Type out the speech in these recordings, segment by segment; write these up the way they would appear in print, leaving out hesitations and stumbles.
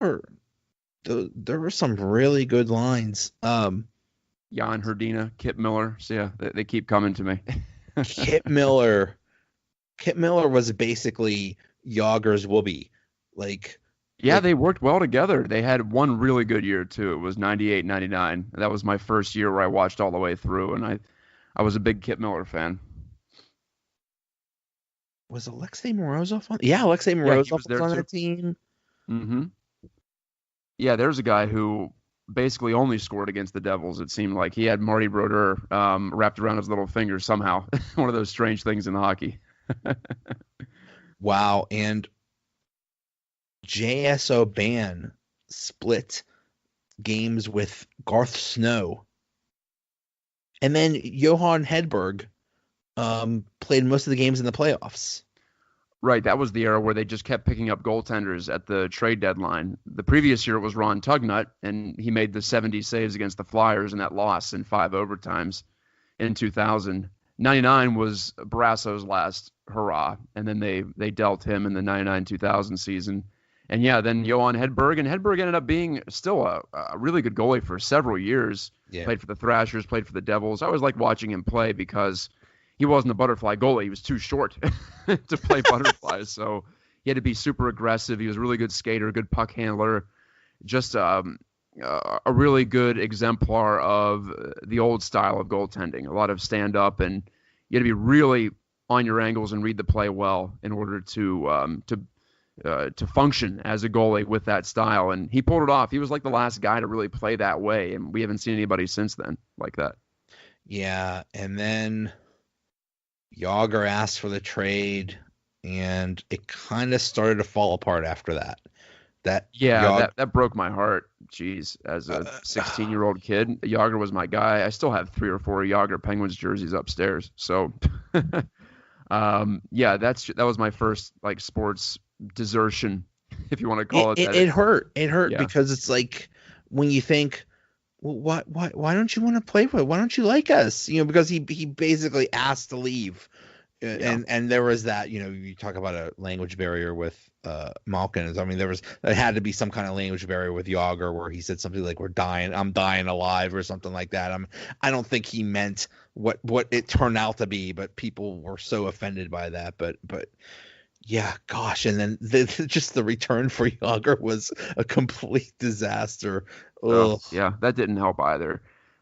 were there were some really good lines. Jan Herdina, Kip Miller. So yeah, they keep coming to me. Kip Miller. Kip Miller was basically Yager's Whoopi. Like Yeah, like they worked well together. They had one really good year too. It was 98, 99. That was my first year where I watched all the way through, and I was a big Kip Miller fan. was Alexei Morozov on? Yeah, Alexei Yeah, he Morozov was was there on too. that team. Hmm. Yeah, there's a guy who basically only scored against the Devils. It seemed like he had Marty Brodeur wrapped around his little finger somehow. One of those strange things in hockey. Wow, and JSO Ban split games with Garth Snow, and then Johan Hedberg played most of the games in the playoffs. Right, that was the era where they just kept picking up goaltenders at the trade deadline. The previous year it was Ron Tugnut, and he made the 70 saves against the Flyers in that loss in 5 overtimes in 2000. 99 was Barasso's last hurrah, and then they dealt him in the 99-2000 season. And yeah, then Johan Hedberg, and Hedberg ended up being still a really good goalie for several years. Yeah. Played for the Thrashers, played for the Devils. I always liked watching him play because he wasn't a butterfly goalie. He was too short to play butterflies. So he had to be super aggressive. He was a really good skater, good puck handler, just a really good exemplar of the old style of goaltending. A lot of stand up, and you had to be really on your angles and read the play well in order to function as a goalie with that style. And he pulled it off. He was like the last guy to really play that way, and we haven't seen anybody since then like that. Yeah, and then Yager asked for the trade, and it kind of started to fall apart after that. That Yeah, Yager, that broke my heart. Jeez, as a 16-year-old kid, Yager was my guy. I still have 3 or 4 Yager Penguins jerseys upstairs. So, yeah, that was my first like sports desertion, if you want to it, call it it, that. it hurt. It hurt Yeah, because it's like when you think, well, why don't you want to play with? Why don't you like us? Because he basically asked to leave. yeah. And there was that, you talk about a language barrier with Malkin. I mean, there had to be some kind of language barrier with Yager where he said something like I'm dying alive or something like that. I don't think he meant what it turned out to be, but people were so offended by that. But yeah, gosh, and then just the return for Yager was a complete disaster. Oh, Ugh. yeah, that didn't help either.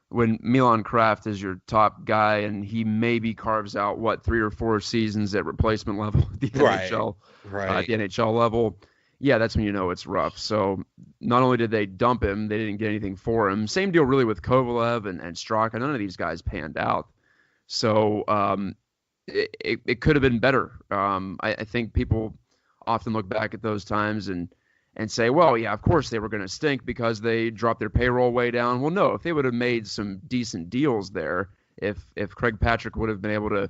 When Milan Kraft is your top guy and he maybe carves out what 3 or 4 seasons at replacement level at the Right, NHL, at right. the NHL level, yeah, that's when you know it's rough. So not only did they dump him, they didn't get anything for him. Same deal really with Kovalev and Straka. None of these guys panned out. So it could have been better. I think people often look back at those times and say, well, yeah, of course they were going to stink because they dropped their payroll way down. Well, no, if they would have made some decent deals there, if Craig Patrick would have been able to,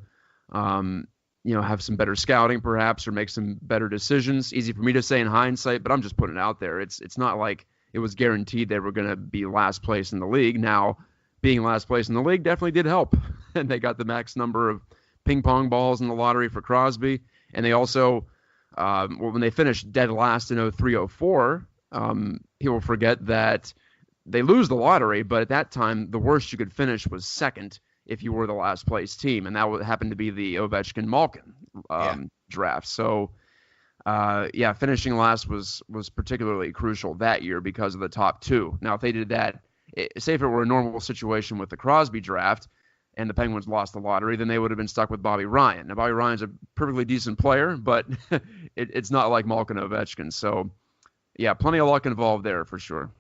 have some better scouting perhaps or make some better decisions. Easy for me to say in hindsight, but I'm just putting it out there. It's not like it was guaranteed they were going to be last place in the league. Now, being last place in the league definitely did help, and they got the max number of ping pong balls in the lottery for Crosby, and they also when they finished dead last in 03-04, people forget that they lose the lottery, but at that time, the worst you could finish was second if you were the last place team, and that happened to be the Ovechkin-Malkin Yeah. draft. So, yeah, finishing last was particularly crucial that year because of the top two. Now, if they did that, say if it were a normal situation with the Crosby draft, and the Penguins lost the lottery, then they would have been stuck with Bobby Ryan. Now, Bobby Ryan's a perfectly decent player, but it's not like Malkin Ovechkin. So, yeah, plenty of luck involved there for sure.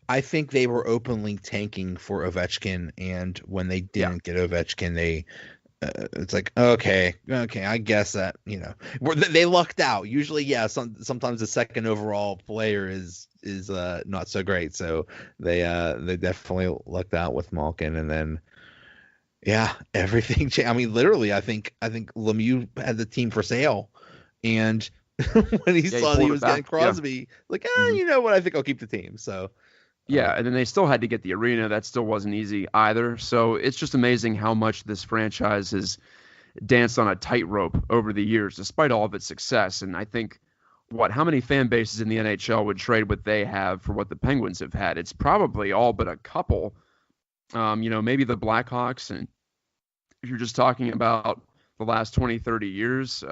I think they were openly tanking for Ovechkin, and when they Yeah, didn't get Ovechkin, it's like okay, I guess that they lucked out. Usually, yeah, sometimes the second overall player is not so great, so they definitely lucked out with Malkin, and then yeah, everything changed. I mean, literally, I think Lemieux had the team for sale, and when he yeah, he saw that he pulled it was getting back. Yeah. Crosby, like Hmm. you know what, I think I'll keep the team. So. Yeah, and then they still had to get the arena. That still wasn't easy either. So it's just amazing how much this franchise has danced on a tightrope over the years, despite all of its success. And I think how many fan bases in the NHL would trade what they have for what the Penguins have had? It's probably all but a couple. Maybe the Blackhawks, and if you're just talking about the last 20, 30 years,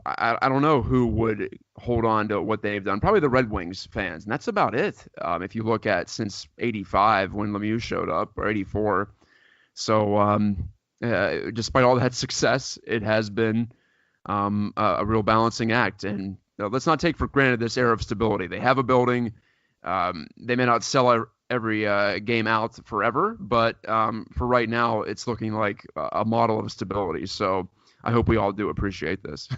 I don't know who would hold on to what they've done. Probably the Red Wings fans, and that's about it. If you look at since '85 when Lemieux showed up, or '84. So despite all that success, it has been a real balancing act. And let's not take for granted this era of stability. They have a building. They may not sell every game out forever, but for right now, it's looking like a model of stability. So I hope we all do appreciate this.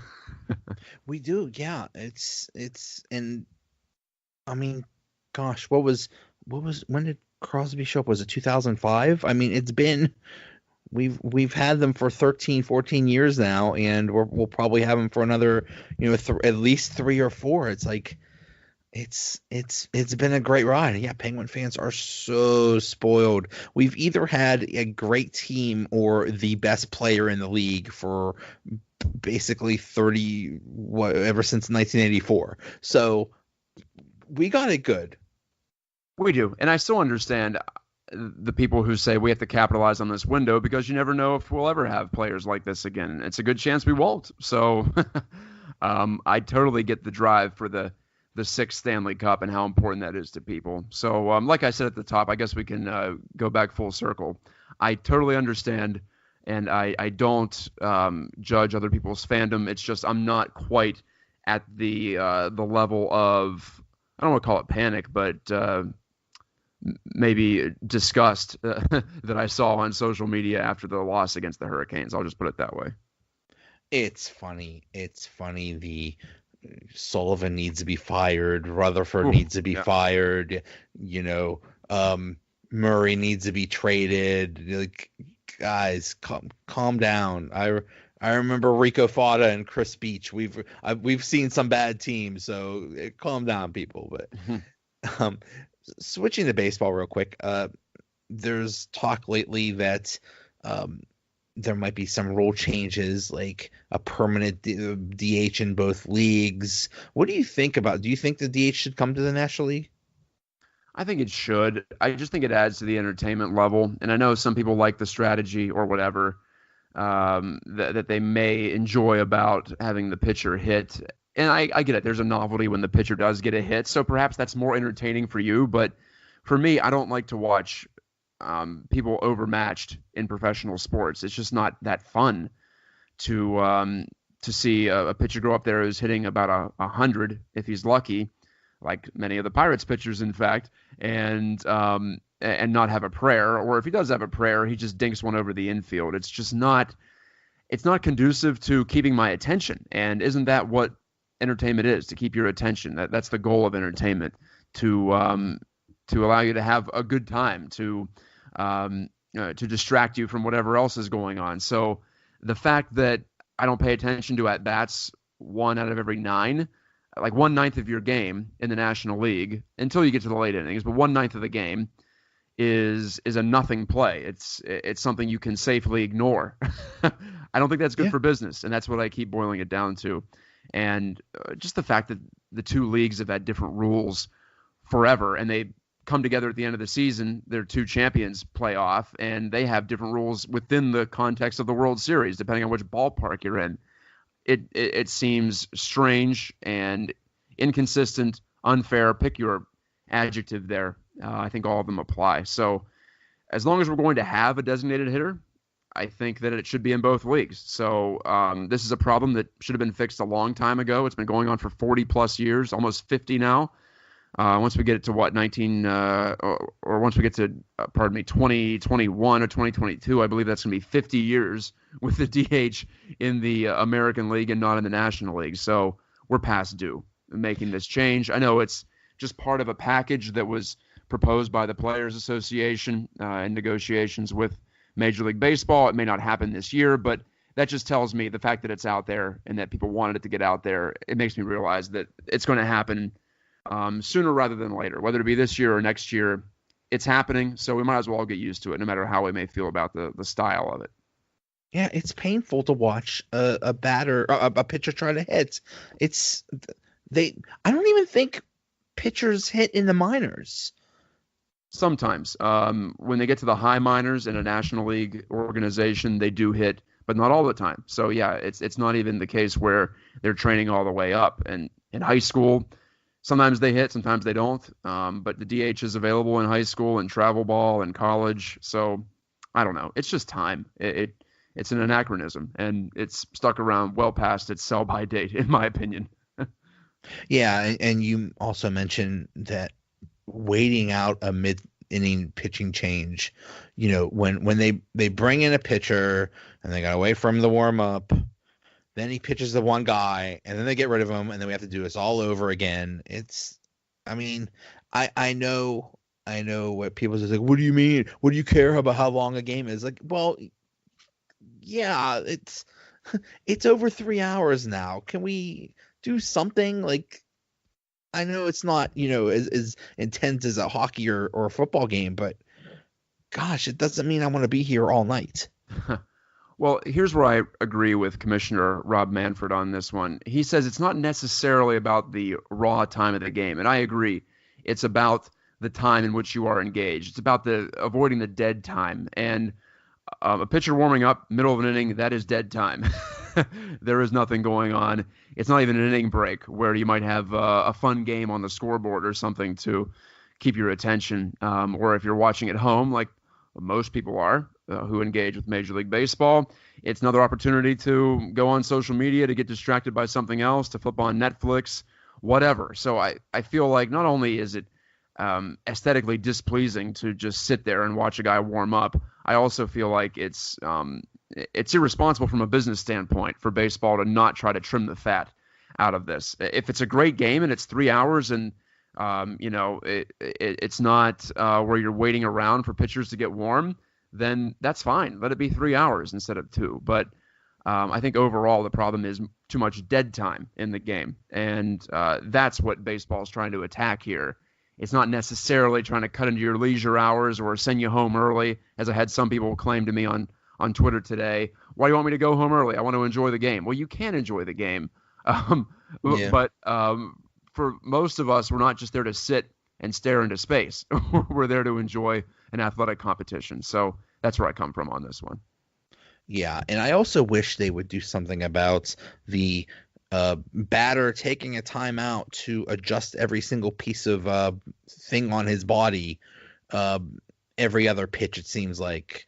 We do, yeah. It's and I mean, gosh, when did Crosby show up? Was it 2005? I mean, it's been we've had them for 13, 14 years now, and we'll probably have them for another, at least 3 or 4. It's like it's been a great ride. Yeah, Penguin fans are so spoiled. We've either had a great team or the best player in the league for basically ever since 1984. So we got it good. We do. And I still understand the people who say we have to capitalize on this window because you never know if we'll ever have players like this again. It's a good chance we won't. So I totally get the drive for the 6th Stanley Cup and how important that is to people. So like I said at the top, I guess we can go back full circle. I totally understand, and I don't judge other people's fandom. It's just I'm not quite at the level of, I don't want to call it panic, but maybe disgust that I saw on social media after the loss against the Hurricanes. I'll just put it that way. It's funny. The Sullivan needs to be fired. Rutherford needs to be fired. Murray needs to be traded. Like, guys, calm down. I remember Rico Fata and Chris Beach. We've seen some bad teams, so calm down, people. But switching to baseball real quick, there's talk lately that there might be some rule changes, like a permanent DH in both leagues. What do you think about? Do you think the DH should come to the National League? I think it should. I just think it adds to the entertainment level. And I know some people like the strategy or whatever that they may enjoy about having the pitcher hit. And I get it. There's a novelty when the pitcher does get a hit. So perhaps that's more entertaining for you. But for me, I don't like to watch people overmatched in professional sports. It's just not that fun to see a pitcher go up there who's hitting about 100 if he's lucky, like many of the Pirates pitchers, in fact, and not have a prayer. Or if he does have a prayer, he just dinks one over the infield. It's just not. It's not conducive to keeping my attention. And isn't that what entertainment is? To keep your attention. That's the goal of entertainment. To allow you to have a good time, to distract you from whatever else is going on. So the fact that I don't pay attention to at-bats 1 out of every 9, like 1/9 of your game in the National League until you get to the late innings, but 1/9 of the game is a nothing play. It's something you can safely ignore. I don't think that's good for business, and that's what I keep boiling it down to. And just the fact that the two leagues have had different rules forever, and they come together at the end of the season, their 2 champions play off, and they have different rules within the context of the World Series, depending on which ballpark you're in. It seems strange and inconsistent, unfair. Pick your adjective there. I think all of them apply. So as long as we're going to have a designated hitter, I think that it should be in both leagues. So this is a problem that should have been fixed a long time ago. It's been going on for 40 plus years, almost 50 now. Once we get it to once we get to 2021 or 2022, I believe that's going to be 50 years with the DH in the American League and not in the National League. So we're past due making this change. I know it's just part of a package that was proposed by the Players Association in negotiations with Major League Baseball. It may not happen this year, but that just tells me the fact that it's out there and that people wanted it to get out there. It makes me realize that it's going to happen sooner rather than later, whether it be this year or next year. It's happening, so we might as well get used to it, no matter how we may feel about the style of it. Yeah, it's painful to watch a pitcher try to hit. It's they. I don't even think pitchers hit in the minors. Sometimes, when they get to the high minors in a National League organization, they do hit, but not all the time. So yeah, it's not even the case where they're training all the way up. And in high school, sometimes they hit, sometimes they don't. But the DH is available in high school and travel ball and college. So I don't know. It's just time. It's an anachronism, and it's stuck around well past its sell-by date, in my opinion. Yeah, and you also mentioned that waiting out a mid-inning pitching change, when they bring in a pitcher and they got to wait for him to warm up, then he pitches the one guy, and then they get rid of him, and then we have to do this all over again. I mean, I know what people say, like, what do you mean? What do you care about how long a game is? Like, well, yeah, it's over 3 hours now. Can we do something? Like, I know it's not, as intense as a hockey or a football game, but gosh, it doesn't mean I want to be here all night. Well, here's where I agree with Commissioner Rob Manfred on this one. He says it's not necessarily about the raw time of the game, and I agree. It's about the time in which you are engaged. It's about avoiding the dead time. And a pitcher warming up, middle of an inning, that is dead time. There is nothing going on. It's not even an inning break where you might have a fun game on the scoreboard or something to keep your attention. Or if you're watching at home, like most people are who engage with Major League Baseball, it's another opportunity to go on social media, to get distracted by something else, to flip on Netflix, whatever. So I feel like not only is it aesthetically displeasing to just sit there and watch a guy warm up, I also feel like it's irresponsible from a business standpoint for baseball to not try to trim the fat out of this. If it's a great game and it's 3 hours and it's not where you're waiting around for pitchers to get warm, then that's fine. Let it be 3 hours instead of 2. But I think overall the problem is too much dead time in the game, and that's what baseball is trying to attack here. It's not necessarily trying to cut into your leisure hours or send you home early, as I had some people claim to me on Twitter today. Why do you want me to go home early? I want to enjoy the game. Well, you can enjoy the game. But for most of us, we're not just there to sit and stare into space. We're there to enjoy an athletic competition. So that's where I come from on this one. Yeah, and I also wish they would do something about the batter taking a timeout to adjust every single piece of thing on his body every other pitch. It seems like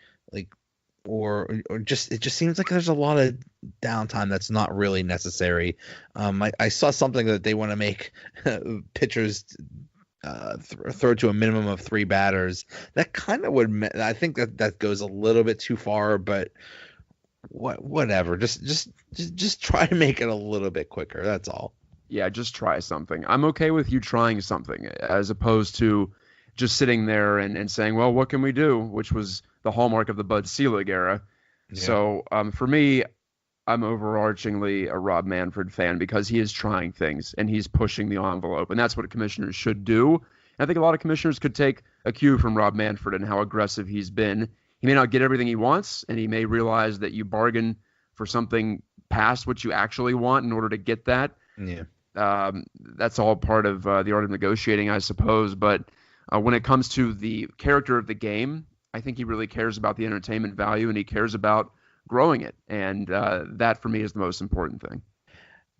or just it just seems like there's a lot of downtime that's not really necessary. I saw something that they want to make pitchers throw to a minimum of 3 batters. That kind of would, I think that goes a little bit too far, but whatever. Just try to make it a little bit quicker. That's all. Yeah, just try something. I'm okay with you trying something as opposed to just sitting there and saying, well, what can we do? Which was the hallmark of the Bud Selig era. Yeah. So for me, I'm overarchingly a Rob Manfred fan because he is trying things and he's pushing the envelope, and that's what commissioners should do. And I think a lot of commissioners could take a cue from Rob Manfred and how aggressive he's been. He may not get everything he wants, and he may realize that you bargain for something past what you actually want in order to get that. Yeah. That's all part of the art of negotiating, I suppose. But when it comes to the character of the game, I think he really cares about the entertainment value, and he cares about growing it. And that, for me, is the most important thing.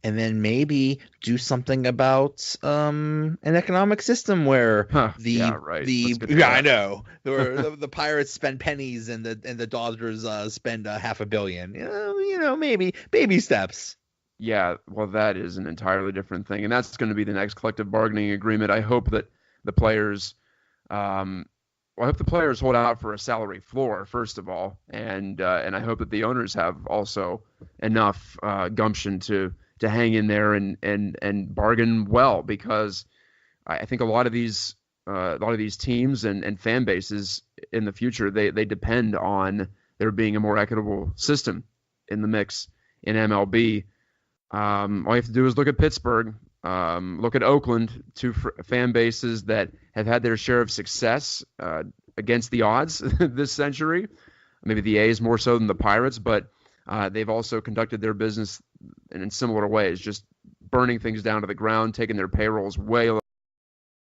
And then maybe do something about an economic system where I know the Pirates spend pennies and the Dodgers spend $500 million. Maybe baby steps. Yeah, well, that is an entirely different thing, and that's going to be the next collective bargaining agreement. I hope that the players, hold out for a salary floor first of all, and I hope that the owners have also enough gumption to hang in there and bargain well, because I think a lot of these teams and fan bases in the future, they depend on there being a more equitable system in the mix in MLB. All you have to do is look at Pittsburgh, look at Oakland, 2 fan bases that have had their share of success against the odds this century. Maybe the A's more so than the Pirates, but They've also conducted their business in similar ways, just burning things down to the ground, taking their payrolls way